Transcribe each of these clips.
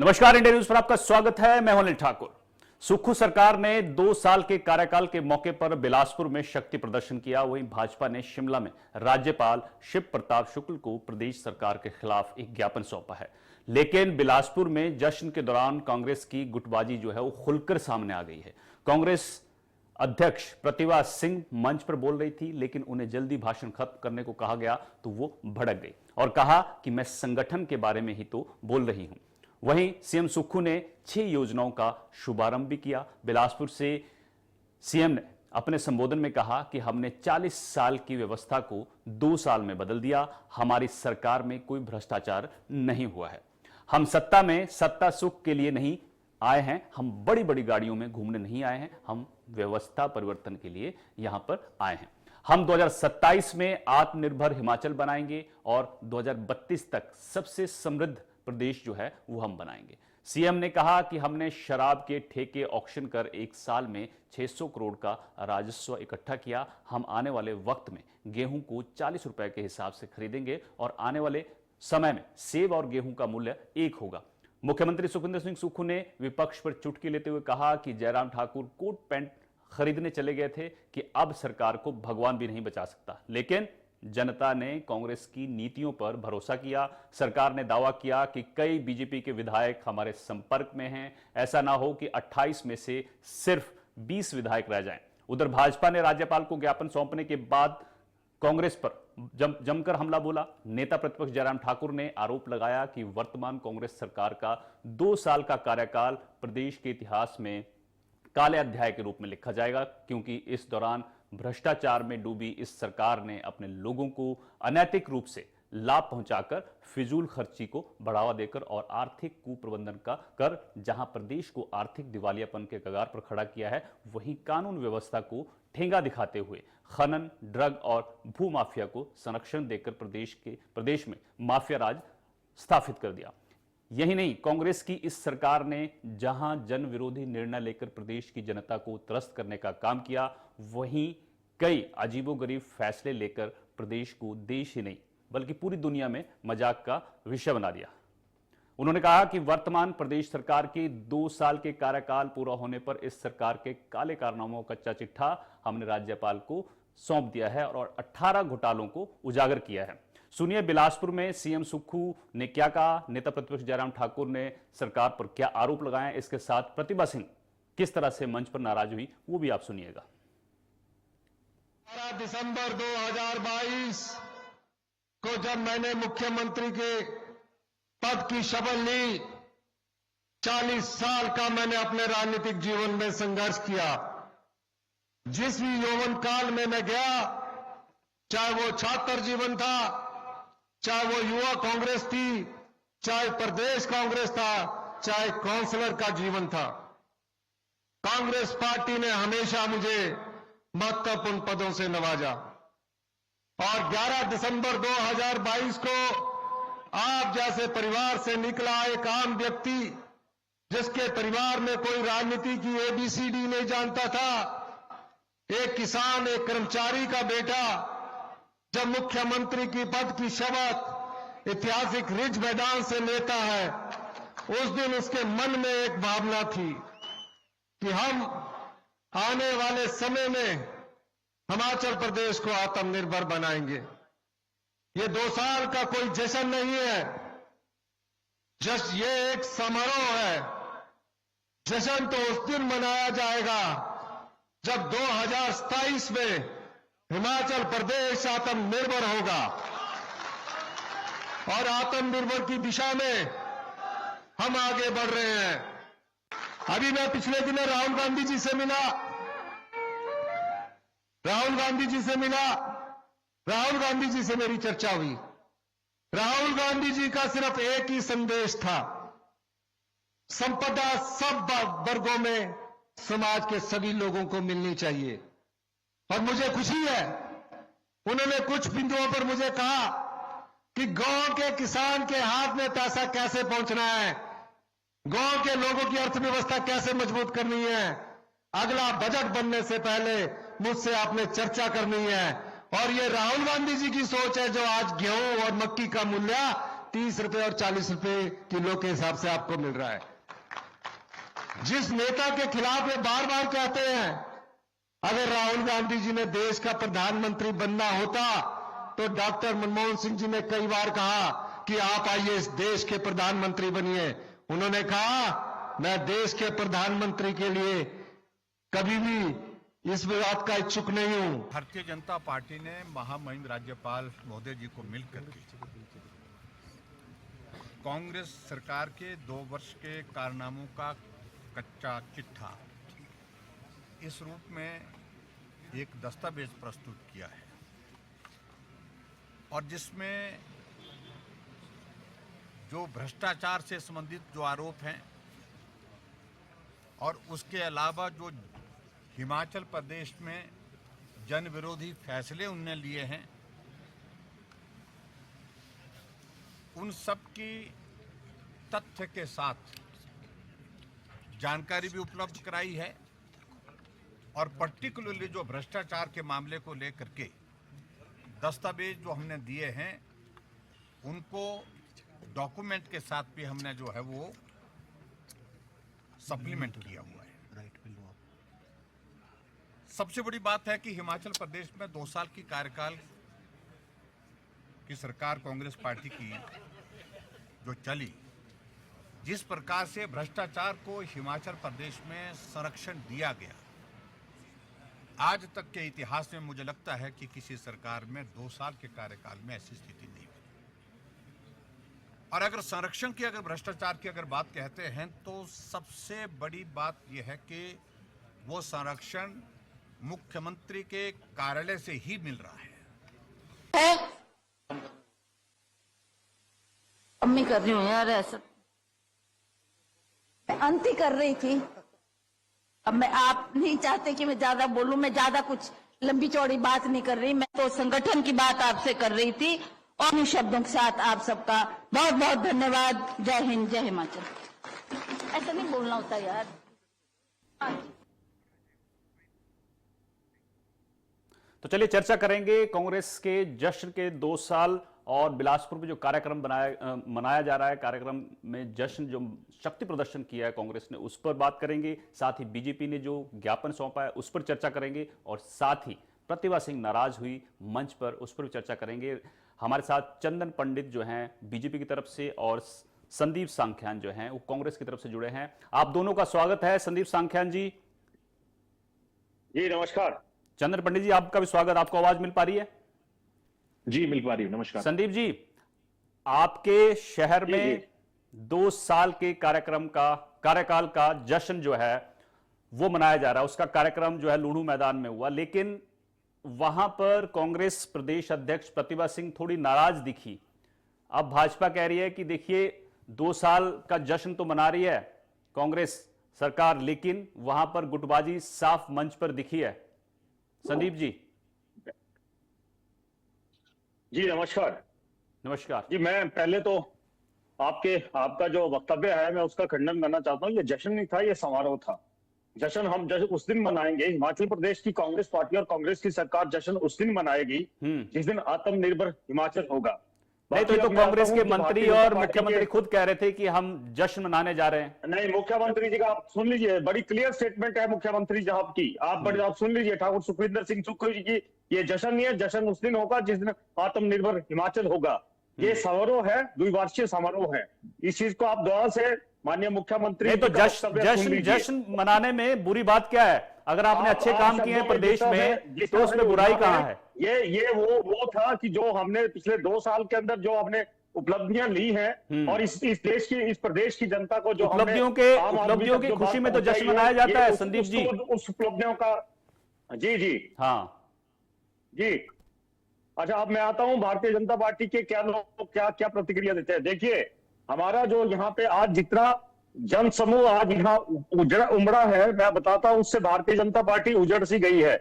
नमस्कार, India news पर आपका स्वागत है। मैं हूं अनिल ठाकुर। सुक्खू सरकार ने 2 साल के कार्यकाल के मौके पर बिलासपुर में शक्ति प्रदर्शन किया। वहीं भाजपा ने शिमला में राज्यपाल शिव प्रताप शुक्ल को प्रदेश सरकार के खिलाफ एक ज्ञापन सौंपा है। लेकिन बिलासपुर में जश्न के दौरान कांग्रेस की गुटबाजी जो है वो खुलकर सामने आ गई है। कांग्रेस अध्यक्ष प्रतिभा सिंह मंच पर बोल रही थी, लेकिन उन्हें जल्दी भाषण खत्म करने को कहा गया तो वो भड़क गई और कहा कि मैं संगठन के बारे में ही तो बोल रही हूं। वहीं सीएम सुक्खू ने 6 योजनाओं का शुभारंभ भी किया। बिलासपुर से सीएम ने अपने संबोधन में कहा कि हमने 40 साल की व्यवस्था को 2 साल में बदल दिया। हमारी सरकार में कोई भ्रष्टाचार नहीं हुआ है। हम सत्ता में सत्ता सुख के लिए नहीं आए हैं। हम बड़ी बड़ी गाड़ियों में घूमने नहीं आए हैं। हम व्यवस्था परिवर्तन के लिए यहां पर आए हैं। हम 2027 में आत्मनिर्भर हिमाचल बनाएंगे और 2032 तक सबसे समृद्ध प्रदेश जो है वो हम बनाएंगे। सीएम ने कहा कि हमने शराब के ठेके ऑक्शन कर 1 साल में 600 करोड़ का राजस्व इकट्ठा किया। हम आने वाले वक्त में गेहूं को 40 रुपए के हिसाब से खरीदेंगे और आने वाले समय में सेब और गेहूं का मूल्य 1 होगा। मुख्यमंत्री सुखविंदर सिंह सुक्खू ने विपक्ष पर चुटकी लेते हुए कहा कि जयराम ठाकुर कोट पैंट खरीदने चले गए थे कि अब सरकार को भगवान भी नहीं बचा सकता। लेकिन जनता ने कांग्रेस की नीतियों पर भरोसा किया। सरकार ने दावा किया कि कई बीजेपी के विधायक हमारे संपर्क में हैं। ऐसा ना हो कि 28 में से सिर्फ 20 विधायक रह जाएं। उधर भाजपा ने राज्यपाल को ज्ञापन सौंपने के बाद कांग्रेस पर जमकर हमला बोला। नेता प्रतिपक्ष जयराम ठाकुर ने आरोप लगाया कि वर्तमान कांग्रेस सरकार का 2 साल का कार्यकाल प्रदेश के इतिहास में काले अध्याय के रूप में लिखा जाएगा, क्योंकि इस दौरान भ्रष्टाचार में डूबी इस सरकार ने अपने लोगों को अनैतिक रूप से लाभ पहुंचाकर फिजूल खर्ची को बढ़ावा देकर और आर्थिक कुप्रबंधन का कर जहां प्रदेश को आर्थिक दिवालियापन के कगार पर खड़ा किया है, वहीं कानून व्यवस्था को ठेंगा दिखाते हुए खनन, ड्रग और भू माफिया को संरक्षण देकर प्रदेश में माफिया राज स्थापित कर दिया। यही नहीं, कांग्रेस की इस सरकार ने जहां जन विरोधी निर्णय लेकर प्रदेश की जनता को त्रस्त करने का काम किया, वहीं कई अजीबोगरीब फैसले लेकर प्रदेश को देश ही नहीं बल्कि पूरी दुनिया में मजाक का विषय बना दिया। उन्होंने कहा कि वर्तमान प्रदेश सरकार के 2 साल के कार्यकाल पूरा होने पर इस सरकार के काले कारनामों का कच्चा चिट्ठा हमने राज्यपाल को सौंप दिया है और 18 घोटालों को उजागर किया है। सुनिए बिलासपुर में सीएम सुक्खू ने क्या कहा, नेता प्रतिपक्ष जयराम ठाकुर ने सरकार पर क्या आरोप लगाए, इसके साथ प्रतिभा सिंह किस तरह से मंच पर नाराज हुई, वो भी आप सुनिएगा। 12 दिसंबर 2022 को जब मैंने मुख्यमंत्री के पद की शपथ ली, 40 साल का मैंने अपने राजनीतिक जीवन में संघर्ष किया। जिस भी यौवन काल में मैं गया, चाहे वो छात्र जीवन था, चाहे वो युवा कांग्रेस थी, चाहे प्रदेश कांग्रेस था, चाहे काउंसलर का जीवन था, कांग्रेस पार्टी ने हमेशा मुझे महत्वपूर्ण पदों से नवाजा। और 11 दिसंबर 2022 को आप जैसे परिवार से निकला एक आम व्यक्ति, जिसके परिवार में कोई राजनीति की ABCD नहीं जानता था, एक किसान, एक कर्मचारी का बेटा, जब मुख्यमंत्री की पद की शपथ ऐतिहासिक रिज मैदान से लेता है, उस दिन उसके मन में एक भावना थी कि हम आने वाले समय में हिमाचल प्रदेश को आत्मनिर्भर बनाएंगे। ये 2 साल का कोई जश्न नहीं है, ये एक समारोह है। जश्न तो उस दिन मनाया जाएगा जब 2027 में हिमाचल प्रदेश आत्मनिर्भर होगा। और आत्मनिर्भर की दिशा में हम आगे बढ़ रहे हैं। अभी मैं पिछले दिनों राहुल गांधी जी से मिला। राहुल गांधी जी से मेरी चर्चा हुई। राहुल गांधी जी का सिर्फ एक ही संदेश था, संपदा सब वर्गों में समाज के सभी लोगों को मिलनी चाहिए। और मुझे खुशी है, उन्होंने कुछ बिंदुओं पर मुझे कहा कि गांव के किसान के हाथ में पैसा कैसे पहुंचना है, गांव के लोगों की अर्थव्यवस्था कैसे मजबूत करनी है, अगला बजट बनने से पहले मुझसे आपने चर्चा करनी है। और ये राहुल गांधी जी की सोच है, जो आज गेहूं और मक्की का मूल्य 30 रुपए और 40 रुपए किलो के हिसाब से आपको मिल रहा है। जिस नेता के खिलाफ ये बार बार कहते हैं, अगर राहुल गांधी जी ने देश का प्रधानमंत्री बनना होता तो डॉक्टर मनमोहन सिंह जी ने कई बार कहा कि आप आइए इस देश के प्रधानमंत्री बनिए। उन्होंने कहा मैं देश के प्रधानमंत्री के लिए कभी भी इस बात का इच्छुक नहीं हूं। भारतीय जनता पार्टी ने महामहिम राज्यपाल महोदय जी को मिलकर के कांग्रेस सरकार के 2 वर्ष के कारनामों का कच्चा चिट्ठा इस रूप में एक दस्तावेज प्रस्तुत किया है और जिसमें जो भ्रष्टाचार से संबंधित जो आरोप हैं और उसके अलावा जो हिमाचल प्रदेश में जन विरोधी फैसले उनने लिए हैं, उन सब की तथ्य के साथ जानकारी भी उपलब्ध कराई है और पर्टिकुलरली जो भ्रष्टाचार के मामले को लेकर के दस्तावेज जो हमने दिए हैं उनको डॉक्यूमेंट के साथ भी हमने जो है वो सप्लीमेंट किया हुआ है। सबसे बड़ी बात है कि हिमाचल प्रदेश में 2 साल की कार्यकाल की सरकार कांग्रेस पार्टी की जो चली, जिस प्रकार से भ्रष्टाचार को हिमाचल प्रदेश में संरक्षण दिया गया, आज तक के इतिहास में मुझे लगता है कि किसी सरकार में 2 साल के कार्यकाल में ऐसी स्थिति नहीं हुई। और अगर संरक्षण की, अगर भ्रष्टाचार की अगर बात कहते हैं तो सबसे बड़ी बात यह है कि वो संरक्षण मुख्यमंत्री के कार्यालय से ही मिल रहा है। अम्मी कर रही हूँ यार ऐसा, मैं अंत ही कर रही थी। अब मैं, आप नहीं चाहते कि मैं ज्यादा बोलूं, मैं ज्यादा कुछ लंबी चौड़ी बात नहीं कर रही, मैं तो संगठन की बात आपसे कर रही थी। और इन शब्दों के साथ आप सबका बहुत बहुत धन्यवाद। जय हिंद, जय हिमाचल। ऐसा नहीं बोलना होता यार। तो चलिए चर्चा करेंगे कांग्रेस के जश्न के 2 साल और बिलासपुर में जो कार्यक्रम मनाया जा रहा है, कार्यक्रम में जश्न जो शक्ति प्रदर्शन किया है कांग्रेस ने, उस पर बात करेंगे। साथ ही बीजेपी ने जो ज्ञापन सौंपा है उस पर चर्चा करेंगे और साथ ही प्रतिभा सिंह नाराज हुई मंच पर, उस पर भी चर्चा करेंगे। हमारे साथ चंदन पंडित जो हैं बीजेपी की तरफ से और संदीप सांख्यान जो हैं वो कांग्रेस की तरफ से जुड़े हैं। आप दोनों का स्वागत है। संदीप सांख्यान जी। जी नमस्कार। चंदन पंडित जी आपका भी स्वागत। आपको आवाज मिल पा रही है? जी मिल पा रही है, नमस्कार। संदीप जी, आपके शहर में 2 साल के कार्यकाल का जश्न जो है वो मनाया जा रहा है। उसका कार्यक्रम जो है लूणू मैदान में हुआ, लेकिन वहां पर कांग्रेस प्रदेश अध्यक्ष प्रतिभा सिंह थोड़ी नाराज दिखी। अब भाजपा कह रही है कि देखिए 2 साल का जश्न तो मना रही है कांग्रेस सरकार, लेकिन वहां पर गुटबाजी साफ मंच पर दिखी है। संदीप जी। जी नमस्कार। नमस्कार जी मैं पहले तो आपका जो वक्तव्य है मैं उसका खंडन करना चाहता हूँ। ये जश्न नहीं था, ये समारोह था। जश्न हम उस दिन मनाएंगे, हिमाचल प्रदेश की कांग्रेस पार्टी और कांग्रेस की सरकार जश्न उस दिन मनाएगी जिस दिन आत्मनिर्भर हिमाचल होगा। नहीं तो कांग्रेस के मंत्री और मुख्यमंत्री खुद कह रहे थे कि हम जश्न मनाने जा रहे हैं। नहीं, मुख्यमंत्री जी का आप सुन लीजिए, बड़ी क्लियर स्टेटमेंट है मुख्यमंत्री साहब की। आप सुन लीजिए, ठाकुर सुखविंदर सिंह सुक्खू जी की, ये जश्न नहीं है, जश्न उस दिन होगा जिस दिन आत्मनिर्भर हिमाचल होगा। ये समारोह है, द्विवार्षिक समारोह है। इस चीज को आप दोबारा से माननीय मुख्यमंत्री तो जश्न मनाने में बुरी बात क्या है? अगर आपने अच्छे काम किए हैं प्रदेश में तो उसमें बुराई कहां है? ये वो था कि जो हमने पिछले 2 साल के अंदर जो हमने उपलब्धियां ली हैं और इस देश की, इस प्रदेश की जनता को जो उपलब्धियों की खुशी में तो जश्न मनाया जाता है संदीप जी। उस उपलब्धियों का जी हाँ जी। अच्छा, अब मैं आता हूं भारतीय जनता पार्टी के क्या लोग क्या प्रतिक्रिया देते हैं। देखिए, हमारा जो यहाँ पे आज जितना जन समूह आज यहाँ उमड़ा है, मैं बताता हूं, उससे भारतीय जनता पार्टी उजड़ सी गई है।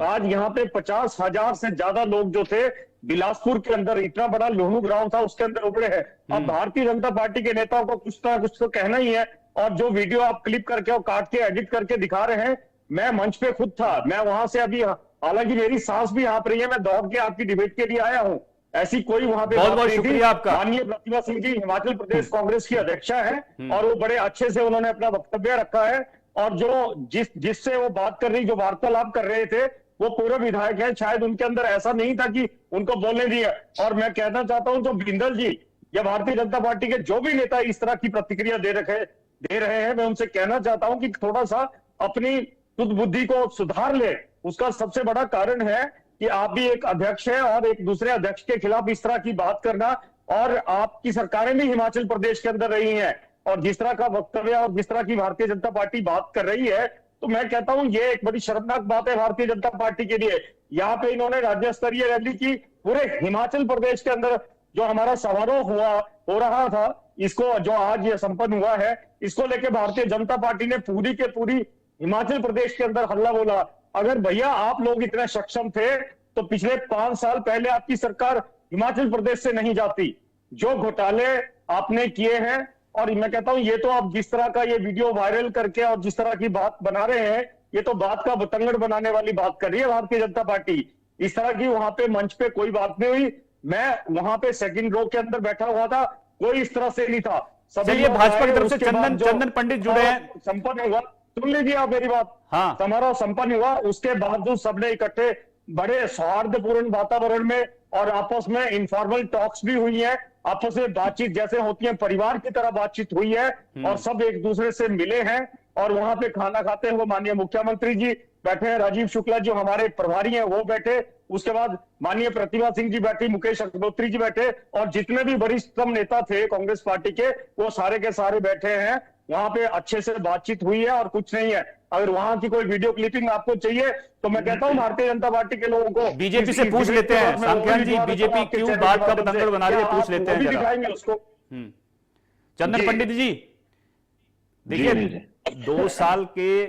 आज यहाँ पे 50,000 से ज्यादा लोग जो थे बिलासपुर के अंदर, इतना बड़ा लोहू ग्राउंड था, उसके अंदर उमड़े हैं। अब भारतीय जनता पार्टी के नेताओं को कुछ तो कहना ही है। और जो वीडियो आप क्लिप करके और काट के एडिट करके दिखा रहे हैं, मैं मंच पे खुद था, मैं वहां से अभी, हालांकि मेरी सांस भी हाँफ रही है, मैं दौड़ के आपकी डिबेट के लिए आया हूं, ऐसी कोई वहां पे बहुत बात बहुत नहीं थी। शुक्रिया आपका। माननीय प्रतिभा सिंह जी हिमाचल प्रदेश कांग्रेस की अध्यक्षा है और वो बड़े अच्छे से उन्होंने अपना वक्तव्य रखा है। और जो जिससे वो बात कर रही, जो वार्तालाप कर रहे थे, वो पूर्व विधायक है। शायद उनके अंदर ऐसा नहीं था कि उनको बोलने दिया। और मैं कहना चाहता हूं जो बिंदल जी या भारतीय जनता पार्टी के जो भी नेता इस तरह की प्रतिक्रिया दे रहे हैं, मैं उनसे कहना चाहता हूं कि थोड़ा सा अपनी शुद्ध बुद्धि को सुधार ले। उसका सबसे बड़ा कारण है कि आप भी एक अध्यक्ष है और एक दूसरे अध्यक्ष के खिलाफ इस तरह की बात करना। और आपकी सरकारें भी हिमाचल प्रदेश के अंदर रही हैं और जिस तरह का वक्तव्य और जिस तरह की भारतीय जनता पार्टी बात कर रही है, तो मैं कहता हूं ये एक बड़ी शर्मनाक बात है भारतीय जनता पार्टी के लिए। यहाँ पे इन्होंने राज्य स्तरीय रैली की, पूरे हिमाचल प्रदेश के अंदर जो हमारा समारोह हो रहा था, इसको जो आज ये संपन्न हुआ है, इसको लेके भारतीय जनता पार्टी ने पूरी के पूरी हिमाचल प्रदेश के अंदर हल्ला बोला। अगर भैया आप लोग इतने सक्षम थे तो पिछले 5 साल पहले आपकी सरकार हिमाचल प्रदेश से नहीं जाती। जो घोटाले आपने किए हैं, और मैं कहता हूं ये तो आप जिस तरह का ये वीडियो वायरल करके और जिस तरह की बात बना रहे हैं, ये तो बात का बतंगड़ बनाने वाली बात कर रही है भारतीय जनता पार्टी। इस तरह की वहां पे मंच पे कोई बात नहीं हुई। मैं वहां पे सेकंड रो के अंदर बैठा हुआ था, कोई इस तरह से नहीं था। चलिए, भाजपा की तरफ से चंदन पंडित जुड़े हैं। संपन्न हुआ, सुन लीजिए आप मेरी बात। हाँ। समारोह संपन्न हुआ, उसके बावजूद सबने इकट्ठे बड़े सौहार्दपूर्ण वातावरण में और आपस में इनफॉर्मल टॉक्स भी हुई है, आपस में बातचीत जैसे होती है परिवार की तरह बातचीत हुई है और सब एक दूसरे से मिले हैं। और वहां पे खाना खाते हुए माननीय मुख्यमंत्री जी बैठे हैं, राजीव शुक्ला जो हमारे प्रभारी हैं वो बैठे, उसके बाद माननीय प्रतिभा सिंह जी बैठी, मुकेश अग्निहोत्री जी बैठे और जितने भी वरिष्ठतम नेता थे कांग्रेस पार्टी के, वो सारे के सारे बैठे हैं। वहां पे अच्छे से बातचीत हुई है और कुछ नहीं है। अगर वहां की कोई वीडियो क्लिपिंग आपको चाहिए तो मैं कहता हूं भारतीय जनता पार्टी के लोगों को बीजेपी से पूछ लेते हैं। सांख्यान जी, बीजेपी क्यों बात का बतंगड़ बना रही है, पूछ लेते हैं जरा। दिखाएंगे उसको। चंदन पंडित जी, देखिए 2 साल के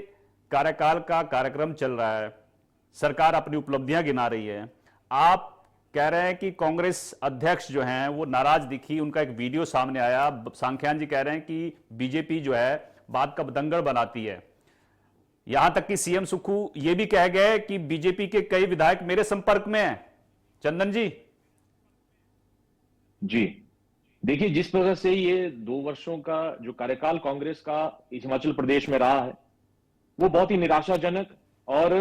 कार्यकाल का कार्यक्रम चल रहा है, सरकार अपनी उपलब्धियां गिना रही है। आप कह रहे हैं कि कांग्रेस अध्यक्ष जो हैं वो नाराज दिखी, उनका एक वीडियो सामने आया। सांख्यान जी कह रहे हैं कि बीजेपी जो है बात का बतंगड़ बनाती है। यहां तक कि सीएम सुक्खू ये भी कह गए कि बीजेपी के कई विधायक मेरे संपर्क में हैं। चंदन जी जी, देखिए जिस प्रकार से ये 2 वर्षों का जो कार्यकाल कांग्रेस का हिमाचल प्रदेश में रहा है, वो बहुत ही निराशाजनक और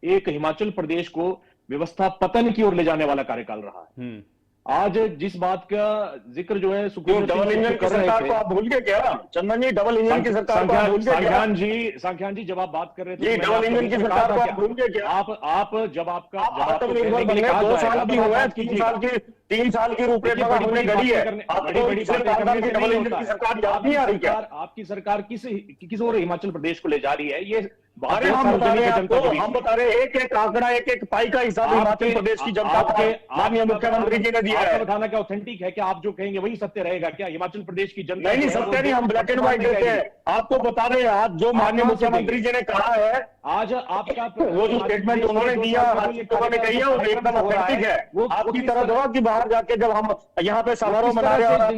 एक हिमाचल प्रदेश को व्यवस्था पतन की ओर ले जाने वाला कार्यकाल रहा है। आज जिस बात का जिक्र जो है डबल इंजन की सरकार को आप भूल गए क्या चंदन जी? डबल इंजन की सरकार को आप भूल गए क्या? सांख्यान जी जब आप बात कर रहे थे डबल इंजन की सरकार को आप भूल गए क्या? आप जब आपका आत्मनिर्भर बनने 2 साल भी हुए, 3 साल की रूपरेखा हमने घड़ी है। आपको डबल इंजन की सरकार याद नहीं आ रही क्या? आपकी सरकार किस ओर हिमाचल प्रदेश को ले जा रही है? ये अरे हम बता रहे हैं आपको, हम बता रहे हैं एक आंकड़ा, एक पाई का हिसाब हिमाचल प्रदेश की जनता को माननीय मुख्यमंत्री जी ने दिया है। बताना क्या ऑथेंटिक है? क्या आप जो कहेंगे वही सत्य रहेगा क्या? हिमाचल प्रदेश की जनता नहीं, सत्य नहीं, हम ब्लैक एंड व्हाइट देते हैं। आपको बता रहे हैं आज जो माननीय मुख्यमंत्री जी ने कहा है, आज आपका वो जो स्टेटमेंट उन्होंने दिया, उन्होंने कही है, वो एकदम ऑथेंटिक है। आपकी तरह दवा कि बाहर जाके जब हम यहाँ पे समारोह मना रहे हैं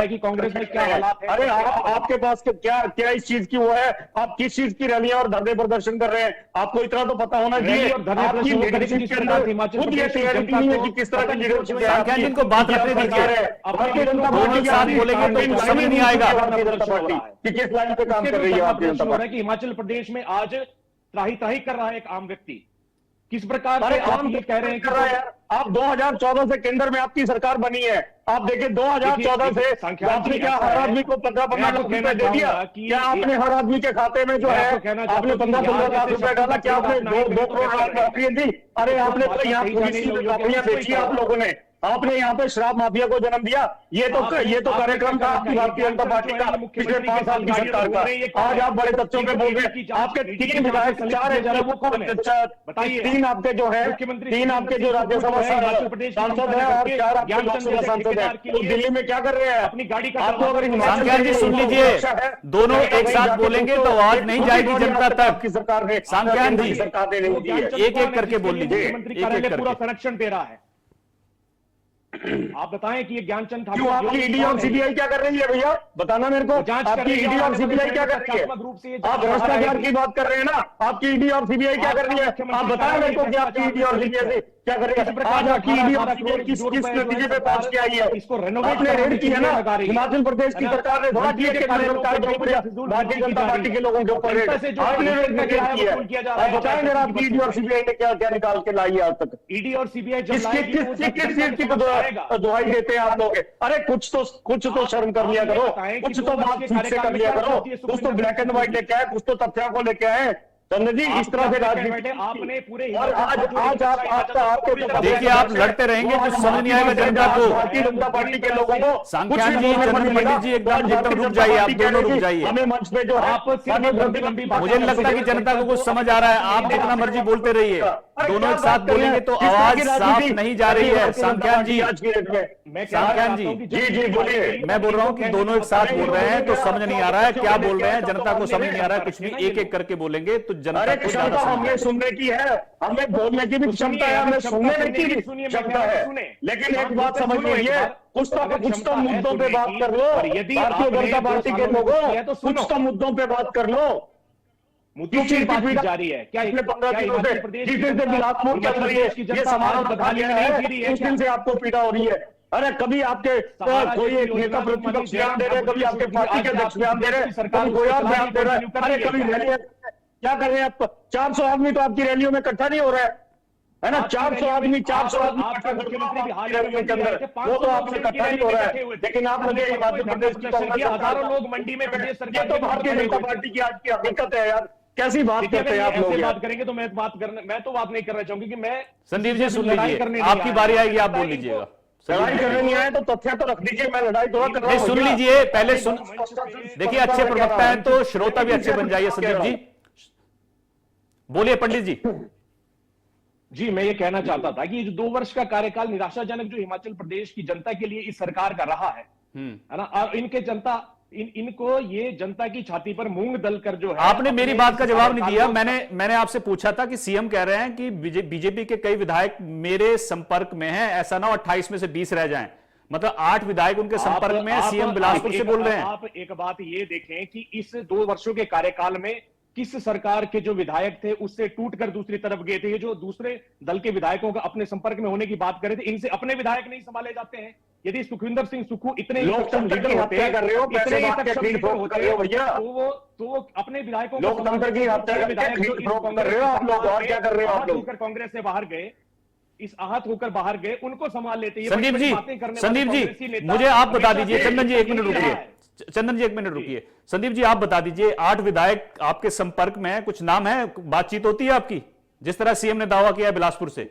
कि कांग्रेस में क्या हालात है, अरे आपके पास क्या इस चीज की वो है? आप किस चीज की रैलियां और धरने प्रदर्शन कर रहे हैं? आपको इतना तो पता होना चाहिए। आपकी लीडरशिप के अंदर खुद ये क्लियरिटी नहीं है कि किस तरह की लीडरशिप है। सांख्यान जी को बात रखने दीजिए, भारतीय जनता पार्टी दोनों साथ बोलेंगे तो समझ नहीं आएगा भारतीय जनता पार्टी कि किस लाइन पे काम कर रही है भारतीय जनता पार्टी। कि हिमाचल प्रदेश में आज त्राही त्राही कर रहा है एक आम व्यक्ति। किस प्रकार से आप ये कह रहे हैं कि आप 2014 से केंद्र में आपकी सरकार बनी है। आप देखिए 2014 से आपने क्या हर आदमी को 15-15 लाख रुपए दे दिया? क्या आपने हर आदमी के खाते में जो है आपने 15-15 लाख रुपए डाला? क्या आपने 2 करोड़ नौकरियां दी? अरे आपने तो यहाँ नौकरियां बेची आप लोगों ने। आपने यहाँ पे शराब माफिया को जन्म दिया। ये तो कार्यक्रम था आपकी भारतीय जनता पार्टी का पिछले 5 साल की सरकार का। आज आप बड़े तथ्यों पे बोल रहे हैं। आपके 3 विधायक, 4 वो कौन है? बताइए। 3 आपके जो है, 3 आपके जो राज्यसभा सांसद है और 4 आपके लोकसभा सांसद है। तो दिल्ली में क्या कर रहे हैं? अपनी गाड़ी का आपको अगर सांख्यान जी सुन लीजिए, दोनों एक साथ बोलेंगे तो आवाज नहीं जाएगी जनता तक। की सरकार ने, सांख्यान जी सरकार ने नहीं दी है। एक एक करके बोल लीजिए, मुख्यमंत्री कार्यालय पूरा संरक्षण दे रहा है। आप बताएं कि ये ज्ञानचंद क्यों आपकी ईडी और सीबीआई क्या कर रही है भैया? बताना मेरे को, आपकी ईडी और सीबीआई क्या कर रही है? आप भ्रष्टाचार की बात कर रहे हैं ना, आपकी ईडी और सीबीआई क्या कर रही है? आप बताएं मेरे को कि आपकी ईडी और सीबीआई क्या कर रही है? आज आपकी ईडी और सीबीआई किस नतीजे पे पहुंच के आई है? आपने रेड की है ना, हिमाचल प्रदेश की सरकार ने थोड़ा किया भारतीय जनता पार्टी के लोगों के ऊपर रेड, आपने रेड की है। आप बताएं मेरा, आपकी ईडी और सीबीआई ने क्या क्या निकाल के लाई है आज तक? ईडी और सीबीआई किस चीज की दुहाई देते हैं आप लोग? अरे कुछ तो शर्म कर लिया करो, कुछ तो बात ठीक से कर लिया करो, कुछ तो ब्लैक एंड व्हाइट लेके आए, कुछ तो तथ्यों को लेके आए। चंद्र जी, इस तरह से राजनीति आपने पूरे और आज आपके देखिए, आप लड़ते रहेंगे तो समझ नहीं आएगा जनता को। भारतीय जनता पार्टी के लोगों को सांख्यान जी, चंद्र पंडित जी एकदम रुक जाइए, आप दोनों रुक जाइए। हमें मंच पे जो आप मुझे नहीं लगता कि जनता को कुछ समझ आ रहा है, आप जितना मर्जी बोलते रहिए, दोनों एक साथ बोलेंगे तो आवाज साफ नहीं जा रही है। सांख्यान जी, सांख्यान जी बोलिए। मैं बोल रहा हूँ कि दोनों एक साथ बोल रहे हैं तो समझ नहीं आ रहा है क्या बोल रहे हैं, जनता को समझ नहीं आ रहा है कुछ भी। एक एक करके बोलेंगे तो जनता को ज्यादा समझ हमें सुनने की है, हमें बोलने की भी क्षमता है, हमें सुनने की भी क्षमता है, लेकिन एक बात समझ लीजिए, कुछ तो मुद्दों पे बात कर लो। भारतीय जनता पार्टी के लोगों, कुछ तो मुद्दों पे बात कर लो। मुद्दों की बात की जा रही है क्या? 15 दिनों से जिस दिन से बिलासपुर चल रही है, ये समाज बता है, उस दिन से आपको पीड़ा हो रही है। अरे कभी आपके कोई एक नेता प्रतिपक्ष बयान दे रहे हैं, कभी आपके पार्टी के अध्यक्ष बयान दे रहे हैं, कभी कोई और बयान दे रहा है। अरे कभी रैली क्या कर रहे हैं आप? 400 आदमी तो आपकी रैलियों में इकट्ठा नहीं हो रहा है ना? 400 आदमी वो तो आपसे इकट्ठा नहीं हो रहा है, लेकिन आप लगे हिमाचल प्रदेश की कांग्रेस, हजारों लोग मंडी में प्रदेश सरकार, तो भारतीय जनता पार्टी की आज की हकीकत है यार। कैसी बात करते हैं आप लोग? बात करेंगे तो मैं तो बात नहीं करना चाहूंगी कि मैं संदीप जी सुन लीजिए, आपकी बारी आएगी, आप बोल लीजिएगा। लड़ाई करने नहीं आए तो तथ्य तो रख दीजिए, मैं लड़ाई थोड़ा कर रहा हूं। सुन लीजिए, पहले सुन, देखिए अच्छे प्रवक्ता हैं तो श्रोता भी अच्छे बन जाइए। संदीप जी बोलिए। पंडित जी मैं ये कहना चाहता था कि ये जो 2 वर्ष का कार्यकाल निराशाजनक जो हिमाचल प्रदेश की जनता के लिए इस सरकार का रहा है ना, और इनके जनता इनको ये जनता की छाती पर मूंग दलकर जो है। आपने मेरी बात का जवाब नहीं दिया। मैंने आपसे पूछा था कि सीएम कह रहे हैं कि बीजेपी के कई विधायक मेरे संपर्क में हैं, ऐसा ना हो 28 में से 20 रह जाएं। मतलब 8 विधायक उनके संपर्क में है। सीएम बिलासपुर से बोल रहे हैं। आप एक बात ये देखें कि इस 2 वर्षों के कार्यकाल में किस सरकार के जो विधायक थे उससे टूटकर दूसरी तरफ गए थे। ये जो दूसरे दल के विधायकों का अपने संपर्क में होने की बात कर रहे थे, इनसे अपने विधायक नहीं संभाले जाते हैं। यदि सुखविंदर सिंह सुक्खू इतने लोकतंत्र की हत्या कर रहे हो, पैसे बांट के खरीद फरोख्त कर रहे हो भैया, तो वो अपने विधायकों लोकतंत्र की हत्या करके खरीद फरोख्त कर रहे हो आप लोग। और क्या कर रहे हो आप लोग? कांग्रेस से बाहर गए, इस आहत होकर बाहर गए, उनको संभाल लेते। संदीप जी मुझे आप बता दीजिए। चंदन जी 1 मिनट रुकिए। चंदन जी 1 मिनट रुकिए। संदीप जी आप बता दीजिए, 8 विधायक आपके संपर्क में है, कुछ नाम है, बातचीत होती है आपकी, जिस तरह सीएम ने दावा किया है बिलासपुर से?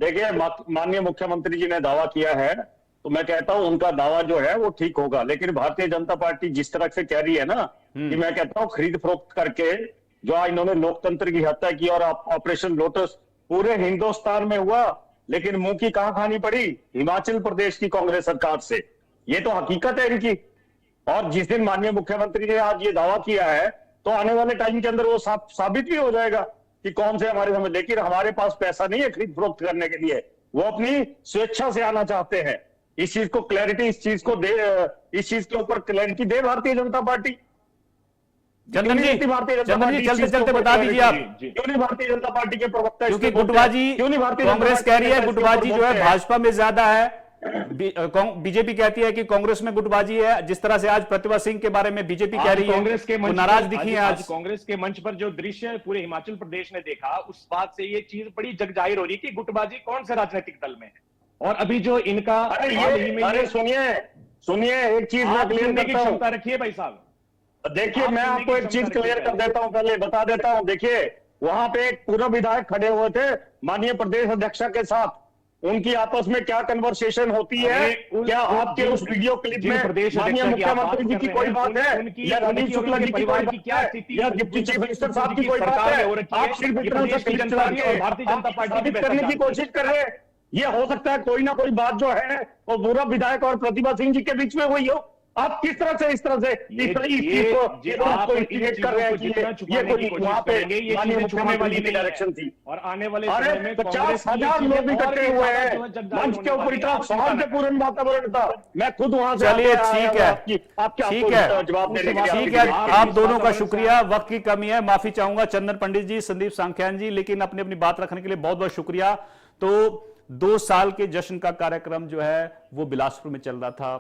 देखिए माननीय मुख्यमंत्री जी ने दावा किया है तो मैं कहता हूं उनका दावा जो है वो ठीक होगा, लेकिन भारतीय जनता पार्टी जिस तरह से कह रही है ना कि मैं कहता हूं खरीद फरोख्त करके जो इन्होंने लोकतंत्र की हत्या की और ऑपरेशन लोटस पूरे हिंदुस्तान में हुआ, लेकिन मुंह की कहां खानी पड़ी? हिमाचल प्रदेश की कांग्रेस सरकार से। ये तो हकीकत है इनकी। और जिस दिन माननीय मुख्यमंत्री ने आज ये दावा किया है तो आने वाले टाइम के अंदर वो साबित भी हो जाएगा कि कौन से हमारे समय। लेकिन हमारे पास पैसा नहीं है खरीद फरोख्त करने के लिए, वो अपनी स्वेच्छा से आना चाहते हैं। इस चीज को क्लैरिटी, इस चीज के ऊपर क्लैरिटी दे भारतीय जनता पार्टी। चंदन जी चलते चलते बता दीजिए आप, क्यों नहीं भारतीय जनता पार्टी के प्रवक्ता? क्योंकि गुटबाजी क्यों नहीं भारतीय कांग्रेस कह रही है गुटबाजी जो है भाजपा में ज्यादा है, बीजेपी कहती है कि कांग्रेस में गुटबाजी है। जिस तरह से आज प्रतिभा सिंह के बारे में बीजेपी कह रही है, कांग्रेस के मंच नाराज दिखी है। आज कांग्रेस के मंच पर जो दृश्य पूरे हिमाचल प्रदेश ने देखा, उस बात से ये चीज बड़ी जग जाहिर हो रही है कि गुटबाजी कौन से राजनीतिक दल में है। और अभी जो इनका अरे सुनिए एक चीज मैं क्लियर की क्षमता रखिए भाई साहब। देखिए मैं आपको एक चीज क्लियर कर देता हूं, पहले बता देता हूं। देखिए वहां पे एक पूर्व विधायक खड़े हुए थे माननीय प्रदेश अध्यक्ष के साथ, उनकी आपस में क्या कन्वर्सेशन होती है? क्या आपके उस वीडियो क्लिप में माननीय मुख्यमंत्री जी की कोई बात है, या रणदीप शुक्ला जी की कोई बात है, या डिप्टी चीफ मिनिस्टर साहब की कोई बात है? आप सिर्फ इतना सा क्लिप चला के भारतीय जनता पार्टी करने की कोशिश कर रहे हैं। ये हो सकता है कोई ना कोई बात जो है वो पूर्व विधायक और प्रतिभा सिंह जी के बीच में हुई हो, आप किस तरह से इस तरह से इस तरह इस चीज को आप उसको इंस्टिगेट कर रहे हैं कि ये कोई वहां पे माननीय मुख्यमंत्री की डायरेक्शन थी। और आने वाले अरे समय में 50,000 लोग इकट्ठे हुए हैं, मंच के ऊपर इतना सौहार्दपूर्ण वातावरण था, मैं खुद वहां से चलिए आया ठीक है, आपके ठीक है, जवाब देने के लिए ठीक है। आप दोनों का शुक्रिया। वक्त की कमी है, माफी चाहूंगा चंदन पंडित जी, संदीप सांख्यान जी, लेकिन अपनी अपनी बात रखने के लिए बहुत बहुत शुक्रिया। तो 2 साल के जश्न का कार्यक्रम जो है वो बिलासपुर में चल रहा था।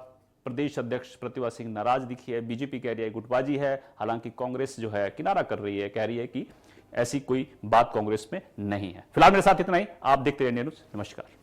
प्रदेश अध्यक्ष प्रतिभा सिंह नाराज दिखी है, बीजेपी कह रही है गुटबाजी है, हालांकि कांग्रेस जो है किनारा कर रही है, कह रही है कि ऐसी कोई बात कांग्रेस में नहीं है। फिलहाल मेरे साथ इतना ही। आप देखते रहिए इंडिया न्यूज़। नमस्कार।